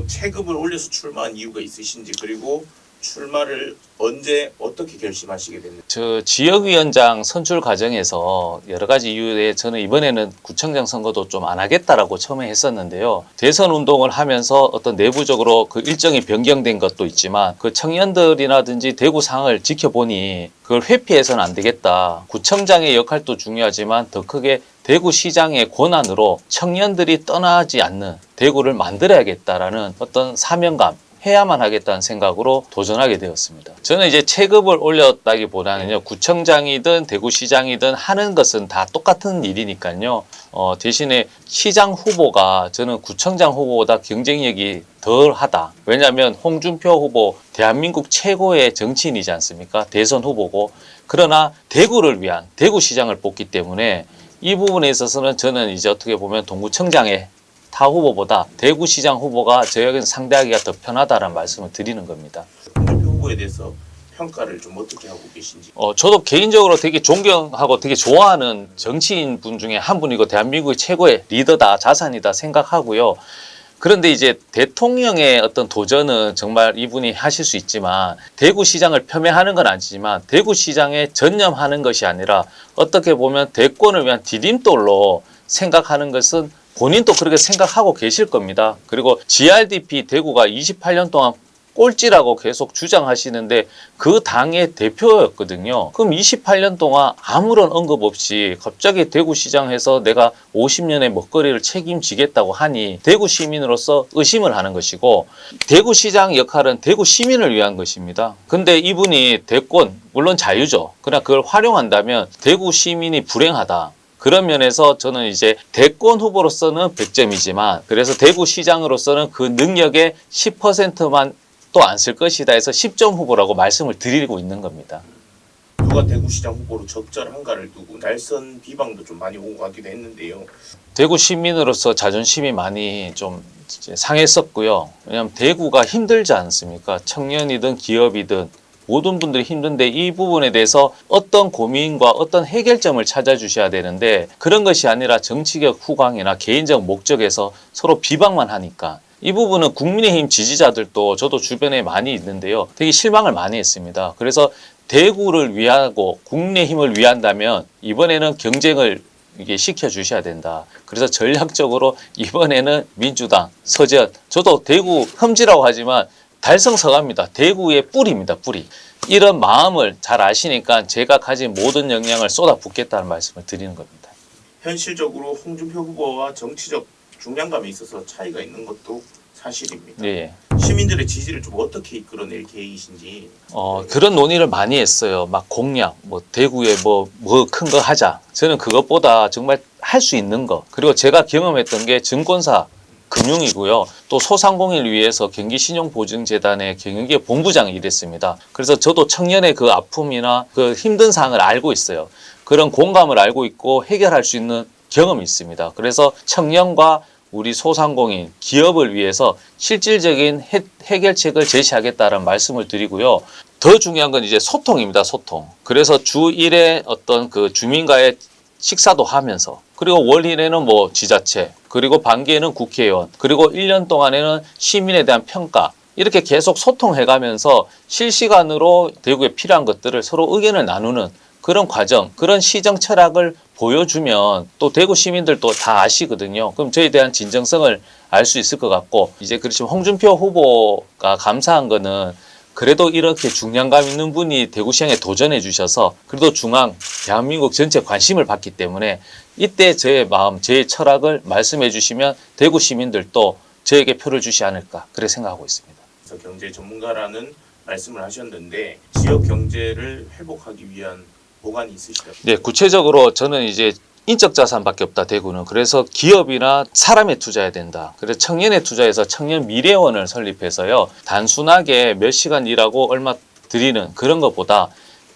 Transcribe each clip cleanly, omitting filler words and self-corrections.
뭐 체급을 올려서 출마한 이유가 있으신지, 그리고 출마를 언제 어떻게 결심하시게 됐는지. 저 지역위원장 선출 과정에서 여러 가지 이유에 저는 이번에는 구청장 선거도 좀 안 하겠다라고 처음에 했었는데요. 대선 운동을 하면서 어떤 내부적으로 그 일정이 변경된 것도 있지만 그 청년들이라든지 대구 상황을 지켜보니 그걸 회피해서는 안 되겠다. 구청장의 역할도 중요하지만 더 크게 대구시장의 권한으로 청년들이 떠나지 않는 대구를 만들어야겠다라는 어떤 사명감, 해야만 하겠다는 생각으로 도전하게 되었습니다. 저는 이제 체급을 올렸다기보다는요, 구청장이든 대구시장이든 하는 것은 다 똑같은 일이니까요. 대신에 시장 후보가 저는 구청장 후보보다 경쟁력이 덜하다. 왜냐하면 홍준표 후보 대한민국 최고의 정치인이지 않습니까? 대선 후보고. 그러나 대구를 위한 대구시장을 뽑기 때문에 이 부분에 있어서는 저는 이제 어떻게 보면 동구청장의 타 후보보다 대구시장 후보가 저에게는 상대하기가 더 편하다는 말씀을 드리는 겁니다. 홍준표 후보에 대해서 평가를 좀 어떻게 하고 계신지. 저도 개인적으로 되게 존경하고 되게 좋아하는 정치인 분 중에 한 분이고 대한민국의 최고의 리더다, 자산이다 생각하고요. 그런데 이제 대통령의 어떤 도전은 정말 이분이 하실 수 있지만 대구시장을 폄훼하는 건 아니지만 대구시장에 전념하는 것이 아니라 어떻게 보면 대권을 위한 디딤돌로 생각하는 것은 본인도 그렇게 생각하고 계실 겁니다. 그리고 GRDP 대구가 28년 동안 꼴찌라고 계속 주장하시는데 그 당의 대표였거든요. 그럼 28년 동안 아무런 언급 없이 갑자기 대구시장에서 내가 50년의 먹거리를 책임지겠다고 하니 대구 시민으로서 의심을 하는 것이고, 대구시장 역할은 대구 시민을 위한 것입니다. 근데 이분이 대권, 물론 자유죠. 그러나 그걸 활용한다면 대구 시민이 불행하다. 그런 면에서 저는 이제 대권 후보로서는 100점이지만 그래서 대구시장으로서는 그 능력의 10%만 또 안 쓸 것이다 해서 10점 후보라고 말씀을 드리고 있는 겁니다. 누가 대구시장 후보로 적절한가를 두고 날선 비방도 좀 많이 오고 가기도 했는데요. 대구 시민으로서 자존심이 많이 좀 상했었고요. 왜냐하면 대구가 힘들지 않습니까? 청년이든 기업이든 모든 분들이 힘든데 이 부분에 대해서 어떤 고민과 어떤 해결점을 찾아주셔야 되는데 그런 것이 아니라 정치적 후광이나 개인적 목적에서 서로 비방만 하니까 이 부분은 국민의힘 지지자들도 저도 주변에 많이 있는데요. 되게 실망을 많이 했습니다. 그래서 대구를 위하고 국민의힘을 위한다면 이번에는 경쟁을 이게 시켜주셔야 된다. 그래서 전략적으로 이번에는 민주당, 서재현, 저도 대구 험지라고 하지만 달성서갑니다. 대구의 뿌리입니다. 뿌리. 이런 마음을 잘 아시니까 제가 가진 모든 역량을 쏟아붓겠다는 말씀을 드리는 겁니다. 현실적으로 홍준표 후보와 정치적 중량감에 있어서 차이가 있는 것도 사실입니다. 네. 시민들의 지지를 좀 어떻게 이끌어낼 계획이신지. 그런 논의를 많이 했어요. 막 공약, 뭐 대구에 뭐 큰 거 하자. 저는 그것보다 정말 할 수 있는 거. 그리고 제가 경험했던 게 증권사, 금융이고요. 또 소상공인을 위해서 경기신용보증재단의 경영기업 본부장을 일했습니다. 그래서 저도 청년의 그 아픔이나 그 힘든 사항을 알고 있어요. 그런 공감을 알고 있고 해결할 수 있는 경험이 있습니다. 그래서 청년과 우리 소상공인, 기업을 위해서 실질적인 해결책을 제시하겠다는 말씀을 드리고요. 더 중요한 건 이제 소통입니다. 소통. 그래서 주 1회 어떤 그 주민과의 식사도 하면서, 그리고 월 1회는 뭐 지자체, 그리고 반기에는 국회의원, 그리고 1년 동안에는 시민에 대한 평가, 이렇게 계속 소통해가면서 실시간으로 대구에 필요한 것들을 서로 의견을 나누는 그런 과정, 그런 시정 철학을 보여주면 또 대구 시민들도 다 아시거든요. 그럼 저에 대한 진정성을 알 수 있을 것 같고, 이제 그렇지만 홍준표 후보가 감사한 거는 그래도 이렇게 중량감 있는 분이 대구시장에 도전해 주셔서 그래도 중앙, 대한민국 전체 관심을 받기 때문에 이때 제 마음, 제 철학을 말씀해 주시면 대구 시민들도 저에게 표를 주시 않을까 그렇게 생각하고 있습니다. 그래서 경제 전문가라는 말씀을 하셨는데 지역 경제를 회복하기 위한 보관이 있으시다고요? 네, 구체적으로 저는 이제 인적 자산밖에 없다, 대구는. 그래서 기업이나 사람에 투자해야 된다. 그래서 청년에 투자해서 청년 미래원을 설립해서요. 단순하게 몇 시간 일하고 얼마 드리는 그런 것보다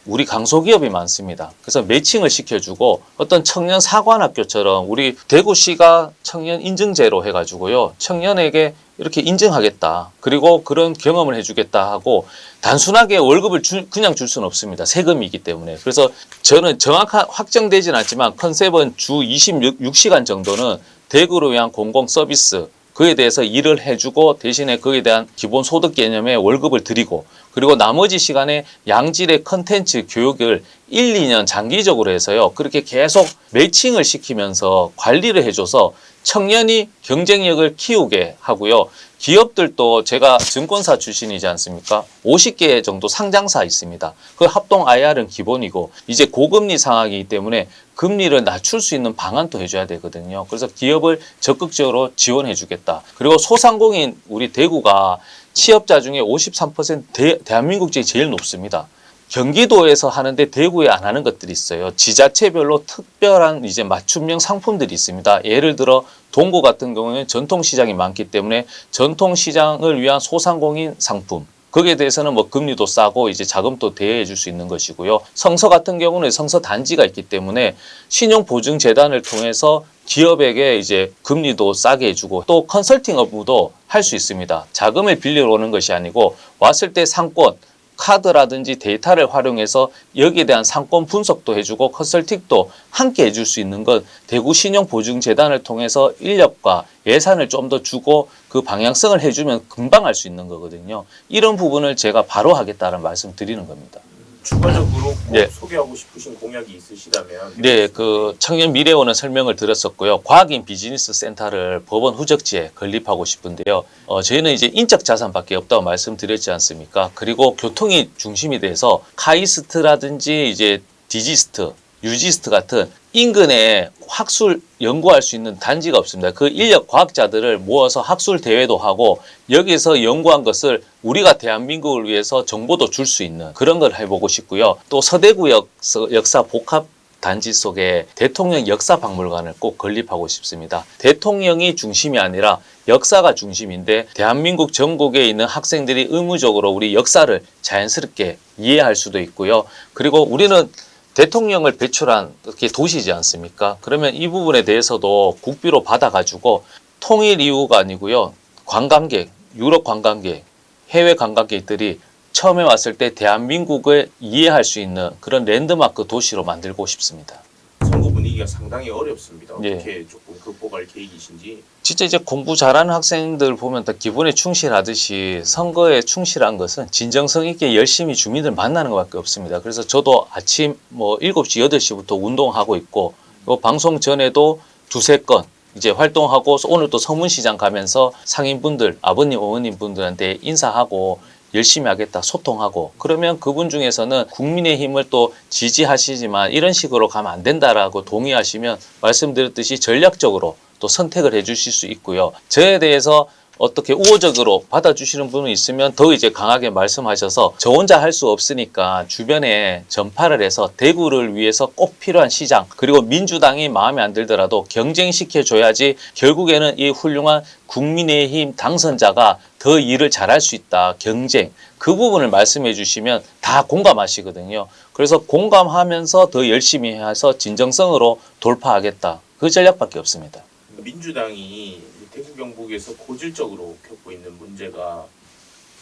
우리 강소기업이 많습니다. 그래서 매칭을 시켜주고 어떤 청년 사관학교처럼 우리 대구시가 청년 인증제로 해가지고요. 청년에게 이렇게 인증하겠다. 그리고 그런 경험을 해주겠다 하고 단순하게 월급을 그냥 줄 수는 없습니다. 세금이기 때문에. 그래서 저는 정확한 확정되진 않지만 컨셉은 주 26시간 정도는 대구를 위한 공공 서비스, 그에 대해서 일을 해주고 대신에 그에 대한 기본 소득 개념의 월급을 드리고 그리고 나머지 시간에 양질의 컨텐츠 교육을 1, 2년 장기적으로 해서요. 그렇게 계속 매칭을 시키면서 관리를 해줘서 청년이 경쟁력을 키우게 하고요. 기업들도 제가 증권사 출신이지 않습니까? 50개 정도 상장사 있습니다. 그 합동 IR은 기본이고 이제 고금리 상황이기 때문에 금리를 낮출 수 있는 방안도 해줘야 되거든요. 그래서 기업을 적극적으로 지원해 주겠다. 그리고 소상공인 우리 대구가 취업자 중에 53% 대한민국 중에 제일 높습니다. 경기도에서 하는데 대구에 안 하는 것들이 있어요. 지자체별로 특별한 이제 맞춤형 상품들이 있습니다. 예를 들어 동구 같은 경우에는 전통시장이 많기 때문에 전통시장을 위한 소상공인 상품. 거기에 대해서는 뭐 금리도 싸고 이제 자금도 대여해 줄 수 있는 것이고요. 성서 같은 경우는 성서 단지가 있기 때문에 신용보증재단을 통해서 기업에게 이제 금리도 싸게 해주고 또 컨설팅 업무도 할 수 있습니다. 자금을 빌리러 오는 것이 아니고 왔을 때 상권, 카드라든지 데이터를 활용해서 여기에 대한 상권 분석도 해주고 컨설팅도 함께 해줄 수 있는 것 대구 신용보증재단을 통해서 인력과 예산을 좀 더 주고 그 방향성을 해주면 금방 할 수 있는 거거든요. 이런 부분을 제가 바로 하겠다는 말씀 드리는 겁니다. 추가적으로 꼭 네. 소개하고 싶으신 공약이 있으시다면 네, 그 청년 미래원은 설명을 들었었고요. 과학인 비즈니스 센터를 법원 후적지에 건립하고 싶은데요. 저희는 이제 인적 자산밖에 없다고 말씀드렸지 않습니까? 그리고 교통이 중심이 돼서 카이스트라든지 이제 디지스트, 유지스트 같은 인근에 학술 연구할 수 있는 단지가 없습니다. 그 인력 과학자들을 모아서 학술 대회도 하고 여기서 연구한 것을 우리가 대한민국을 위해서 정보도 줄 수 있는 그런 걸 해보고 싶고요. 또 서대구 역사 복합 단지 속에 대통령 역사 박물관을 꼭 건립하고 싶습니다. 대통령이 중심이 아니라 역사가 중심인데 대한민국 전국에 있는 학생들이 의무적으로 우리 역사를 자연스럽게 이해할 수도 있고요. 그리고 우리는 대통령을 배출한 도시지 않습니까? 그러면 이 부분에 대해서도 국비로 받아가지고 통일 이유가 아니고요. 관광객, 유럽 관광객, 해외 관광객들이 처음에 왔을 때 대한민국을 이해할 수 있는 그런 랜드마크 도시로 만들고 싶습니다. 선거 분위기가 상당히 어렵습니다. 예. 어떻게 조금 극복할 계획이신지. 진짜 이제 공부 잘하는 학생들 보면 다 기본에 충실하듯이 선거에 충실한 것은 진정성 있게 열심히 주민들 만나는 것밖에 없습니다. 그래서 저도 아침 뭐 7시, 8시부터 운동하고 있고 방송 전에도 두세 건 이제 활동하고 오늘 또 서문시장 가면서 상인분들, 아버님, 어머님 분들한테 인사하고 열심히 하겠다 소통하고 그러면 그분 중에서는 국민의힘을 또 지지하시지만 이런 식으로 가면 안 된다라고 동의하시면 말씀드렸듯이 전략적으로 또 선택을 해 주실 수 있고요. 저에 대해서 어떻게 우호적으로 받아주시는 분이 있으면 더 이제 강하게 말씀하셔서 저 혼자 할 수 없으니까 주변에 전파를 해서 대구를 위해서 꼭 필요한 시장 그리고 민주당이 마음에 안 들더라도 경쟁시켜줘야지 결국에는 이 훌륭한 국민의힘 당선자가 더 일을 잘할 수 있다. 경쟁 그 부분을 말씀해 주시면 다 공감하시거든요. 그래서 공감하면서 더 열심히 해서 진정성으로 돌파하겠다. 그 전략밖에 없습니다. 민주당이 대구 경북에서 고질적으로 겪고 있는 문제가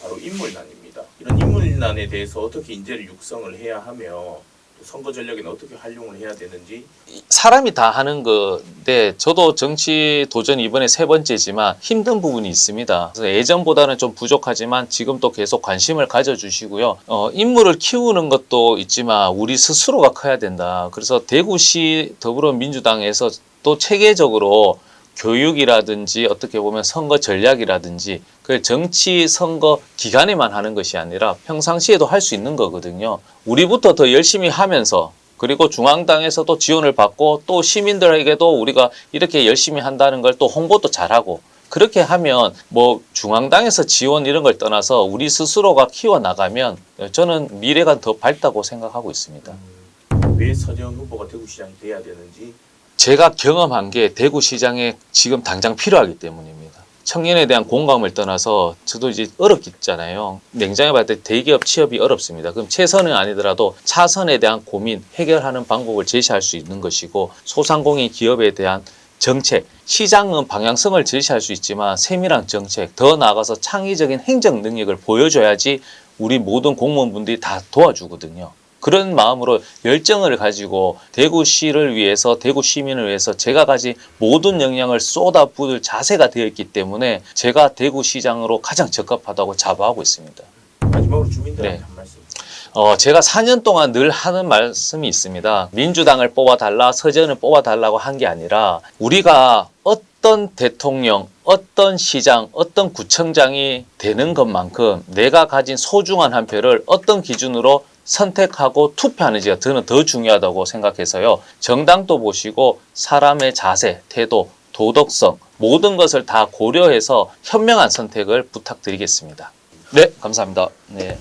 바로 인물난입니다. 이런 인물난에 대해서 어떻게 인재를 육성을 해야 하며 또 선거 전략에는 어떻게 활용을 해야 되는지. 사람이 다 하는 건데 저도 정치 도전 이번에 3번째지만 힘든 부분이 있습니다. 그래서 예전보다는 좀 부족하지만 지금도 계속 관심을 가져주시고요. 인물을 키우는 것도 있지만 우리 스스로가 커야 된다. 그래서 대구시 더불어민주당에서 또 체계적으로 교육이라든지 어떻게 보면 선거 전략이라든지 그 정치 선거 기간에만 하는 것이 아니라 평상시에도 할 수 있는 거거든요. 우리부터 더 열심히 하면서 그리고 중앙당에서도 지원을 받고 또 시민들에게도 우리가 이렇게 열심히 한다는 걸 또 홍보도 잘하고 그렇게 하면 뭐 중앙당에서 지원 이런 걸 떠나서 우리 스스로가 키워나가면 저는 미래가 더 밝다고 생각하고 있습니다. 왜 서재원 후보가 대구시장이 돼야 되는지. 제가 경험한 게 대구시장에 지금 당장 필요하기 때문입니다. 청년에 대한 공감을 떠나서 저도 이제 어렵겠잖아요. 냉장에 봤을 때 대기업 취업이 어렵습니다. 그럼 최선은 아니더라도 차선에 대한 고민 해결하는 방법을 제시할 수 있는 것이고 소상공인 기업에 대한 정책, 시장은 방향성을 제시할 수 있지만 세밀한 정책, 더 나아가서 창의적인 행정 능력을 보여줘야지 우리 모든 공무원분들이 다 도와주거든요. 그런 마음으로 열정을 가지고 대구시를 위해서, 대구 시민을 위해서 제가 가진 모든 역량을 쏟아부을 자세가 되어 있기 때문에 제가 대구시장으로 가장 적합하다고 자부하고 있습니다. 마지막으로 주민들한테 네. 한 말씀. 제가 4년 동안 늘 하는 말씀이 있습니다. 민주당을 뽑아달라, 서재원을 뽑아달라고 한 게 아니라 우리가 어떤 대통령, 어떤 시장, 어떤 구청장이 되는 것만큼 내가 가진 소중한 한 표를 어떤 기준으로 선택하고 투표하는지가 저는 더 중요하다고 생각해서요. 정당도 보시고 사람의 자세, 태도, 도덕성 모든 것을 다 고려해서 현명한 선택을 부탁드리겠습니다. 네, 감사합니다. 네.